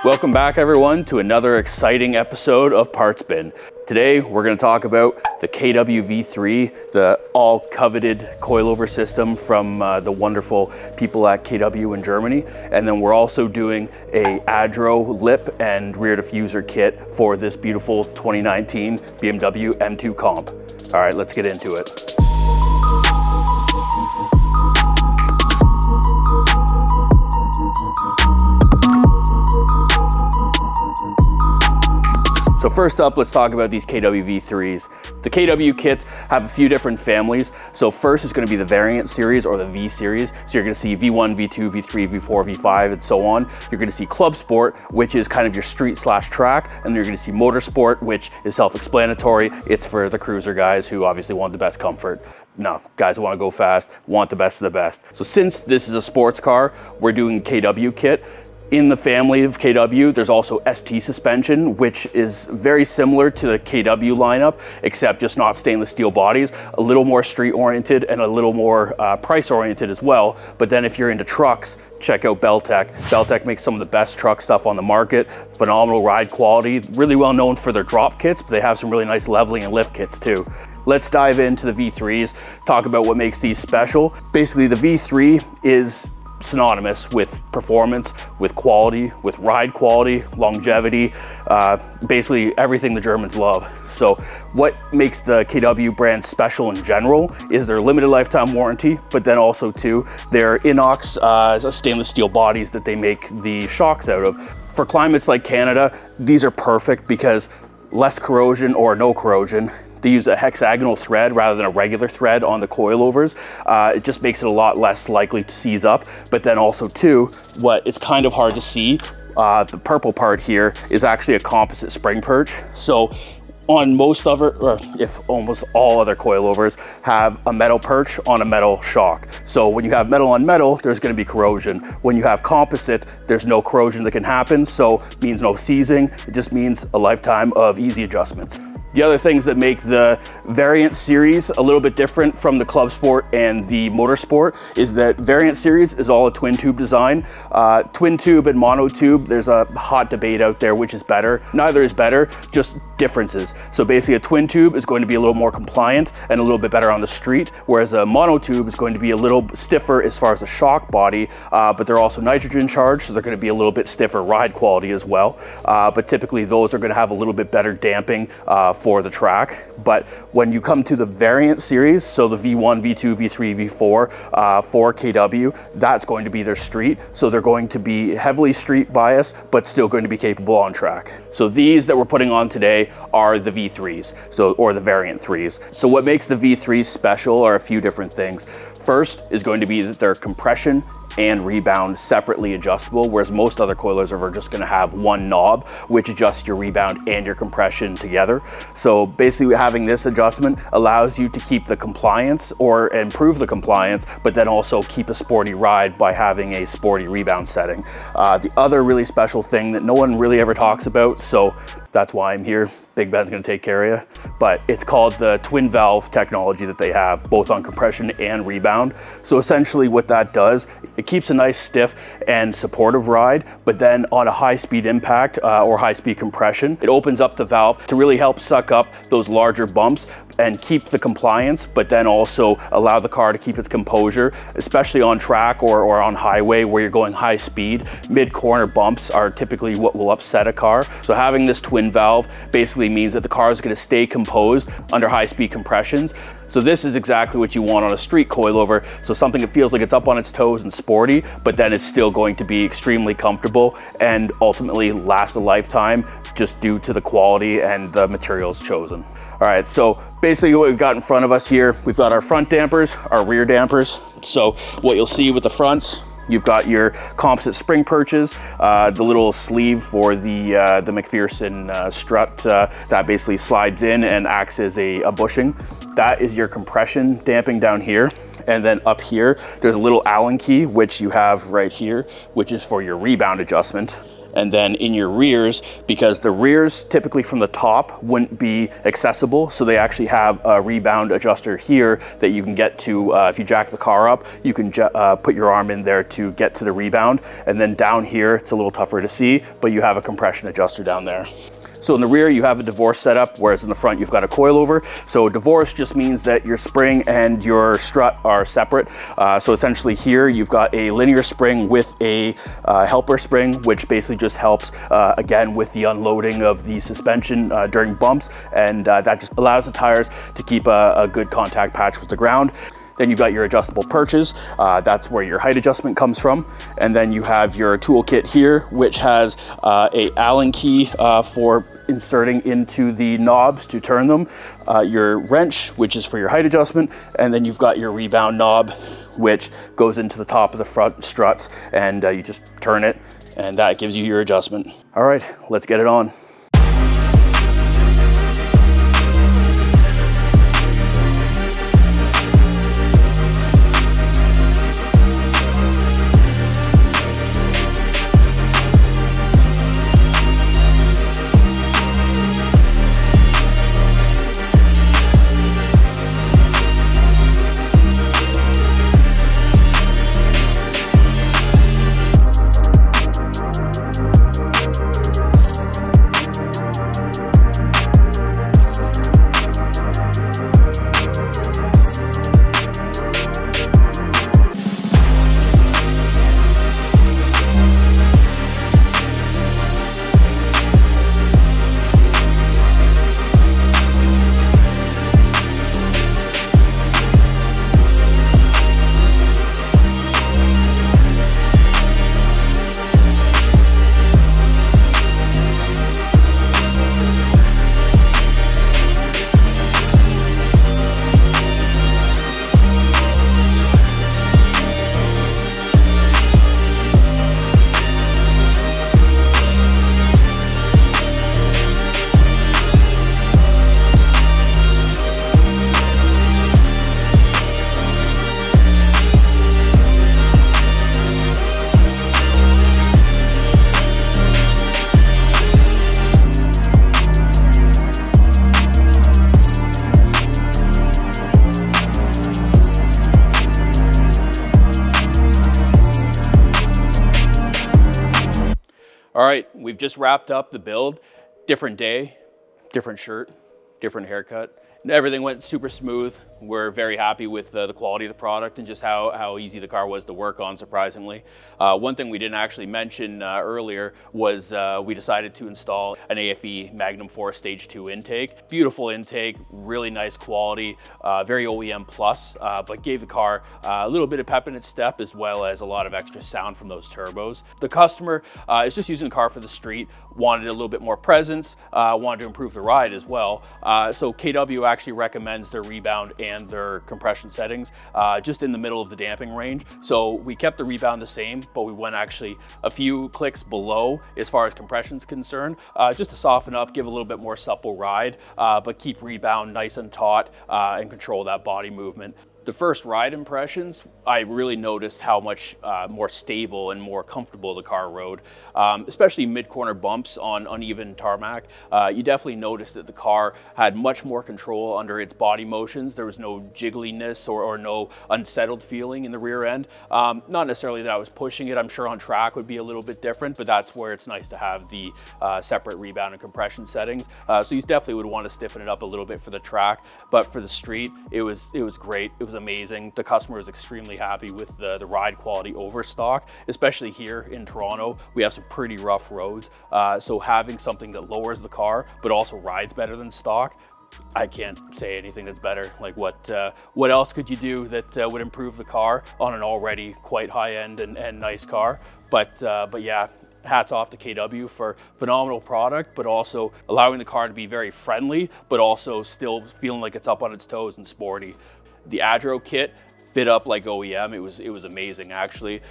Welcome back everyone to another exciting episode of Parts Bin. Today we're going to talk about the KW V3, the all coveted coilover system from the wonderful people at KW in Germany. And then we're also doing a Adro lip and rear diffuser kit for this beautiful 2019 BMW M2 Comp. All right, let's get into it. So first up, let's talk about these KW V3s. The KW kits have a few different families. So first is going to be the variant series or the V series. So you're going to see V1, V2, V3, V4, V5, and so on. You're going to see Club Sport, which is kind of your street slash track. And you're going to see Motorsport, which is self-explanatory. It's for the cruiser guys who obviously want the best comfort. No, guys who want to go fast, want the best of the best. So since this is a sports car, we're doing KW kit. In the family of KW, there's also ST suspension, which is very similar to the KW lineup, except just not stainless steel bodies, a little more street oriented and a little more price oriented as well. But then if you're into trucks, check out Beltec. Beltec makes some of the best truck stuff on the market, phenomenal ride quality, really well known for their drop kits, but they have some really nice leveling and lift kits too. Let's dive into the V3s, talk about what makes these special. Basically, the V3 is synonymous with performance, with quality, with ride quality, longevity, basically everything the Germans love. So what makes the KW brand special in general is their limited lifetime warranty, but then also too, their inox stainless steel bodies that they make the shocks out of. For climates like Canada, these are perfect because less corrosion or no corrosion. They use a hexagonal thread rather than a regular thread on the coilovers. It just makes it a lot less likely to seize up. But then also too, what it's kind of hard to see, the purple part here is actually a composite spring perch. So on most other, or if almost all other coilovers, have a metal perch on a metal shock. So when you have metal on metal, there's going to be corrosion. When you have composite, there's no corrosion that can happen, so it means no seizing. It just means a lifetime of easy adjustments. The other things that make the variant series a little bit different from the Club Sport and the Motorsport is that variant series is all a twin tube design. Twin tube and mono tube, there's a hot debate out there which is better. Neither is better, just differences. So basically a twin tube is going to be a little more compliant and a little bit better on the street, whereas a mono tube is going to be a little stiffer as far as the shock body, but they're also nitrogen charged, so they're going to be a little bit stiffer ride quality as well. But typically those are going to have a little bit better damping for the track. But when you come to the variant series, so the V1, V2, V3, V4 for KW, that's going to be their street. So they're going to be heavily street biased, but still going to be capable on track. So these that we're putting on today are the V3s, or the variant 3s. So what makes the V3s special are a few different things. First is going to be that their compression and rebound separately adjustable, whereas most other coilers are just going to have one knob which adjusts your rebound and your compression together. So basically having this adjustment allows you to keep the compliance or improve the compliance, but then also keep a sporty ride by having a sporty rebound setting. The other really special thing that no one really ever talks about, so that's why I'm here, Big Ben's going to take care of you, but it's called the twin valve technology that they have, both on compression and rebound. So essentially what that does, it keeps a nice stiff and supportive ride, but then on a high speed impact or high speed compression, it opens up the valve to really help suck up those larger bumps and keep the compliance, but then also allow the car to keep its composure, especially on track or on highway where you're going high speed. Mid-corner bumps are typically what will upset a car. So having this twin valve basically means that the car is going to stay composed under high-speed compressions. So this is exactly what you want on a street coilover. So something that feels like it's up on its toes and sporty, but then it's still going to be extremely comfortable and ultimately last a lifetime just due to the quality and the materials chosen. All right, so basically what we've got in front of us here, we've got our front dampers, our rear dampers. So what you'll see with the fronts, you've got your composite spring perches, the little sleeve for the McPherson strut that basically slides in and acts as a bushing. That is your compression damping down here. And then up here, there's a little Allen key, which you have right here, which is for your rebound adjustment. And then in your rears, because the rears typically from the top wouldn't be accessible, so they actually have a rebound adjuster here that you can get to. If you jack the car up, you can put your arm in there to get to the rebound. And then down here, it's a little tougher to see, but you have a compression adjuster down there. So in the rear, you have a divorce setup, whereas in the front, you've got a coilover. So divorce just means that your spring and your strut are separate. So essentially here, you've got a linear spring with a helper spring, which basically just helps, again, with the unloading of the suspension during bumps. And that just allows the tires to keep a good contact patch with the ground. Then you've got your adjustable perches. That's where your height adjustment comes from. And then you have your toolkit here, which has a Allen key for inserting into the knobs to turn them. Your wrench, which is for your height adjustment. And then you've got your rebound knob, which goes into the top of the front struts, and you just turn it, and that gives you your adjustment. All right, let's get it on. All right, we've just wrapped up the build. Different day, different shirt, different haircut. Everything went super smooth. We're very happy with the quality of the product and just how easy the car was to work on, surprisingly. One thing we didn't actually mention earlier was we decided to install an AFE Magnum 4 Stage 2 intake. Beautiful intake, really nice quality, very OEM plus, but gave the car a little bit of pep in its step, as well as a lot of extra sound from those turbos. The customer is just using the car for the street, wanted a little bit more presence, wanted to improve the ride as well. So KW actually recommends their rebound and their compression settings just in the middle of the damping range. So we kept the rebound the same, but we went actually a few clicks below as far as compression is concerned, just to soften up, give a little bit more supple ride, but keep rebound nice and taut and control that body movement. The first ride impressions, I really noticed how much more stable and more comfortable the car rode, especially mid-corner bumps on uneven tarmac. You definitely noticed that the car had much more control under its body motions. There was no jiggliness or no unsettled feeling in the rear end. Not necessarily that I was pushing it. I'm sure on track would be a little bit different, but that's where it's nice to have the separate rebound and compression settings. So you definitely would want to stiffen it up a little bit for the track, but for the street, it was great. It was amazing. The customer was extremely happy with the ride quality over stock, especially here in Toronto. We have some pretty rough roads, so having something that lowers the car but also rides better than stock, I can't say anything that's better. Like what else could you do that would improve the car on an already quite high-end and nice car? But yeah, hats off to KW for phenomenal product, but also allowing the car to be very friendly, but also still feeling like it's up on its toes and sporty. The Adro kit fit up like OEM. It was amazing, actually.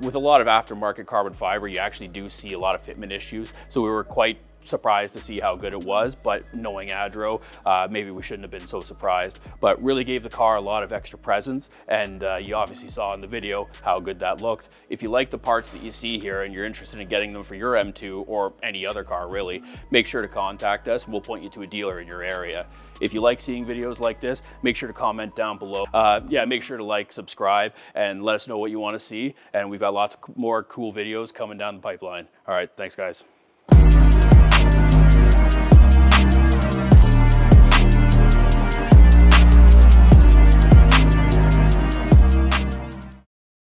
With a lot of aftermarket carbon fiber, you actually do see a lot of fitment issues. So we were quite surprised to see how good it was, but knowing Adro, maybe we shouldn't have been so surprised. But really gave the car a lot of extra presence, and you obviously saw in the video how good that looked. If you like the parts that you see here and you're interested in getting them for your M2 or any other car really, make sure to contact us. We'll point you to a dealer in your area. If you like seeing videos like this, make sure to comment down below. Yeah, make sure to like, subscribe, and let us know what you want to see. And we've got lots more cool videos coming down the pipeline. All right, thanks guys.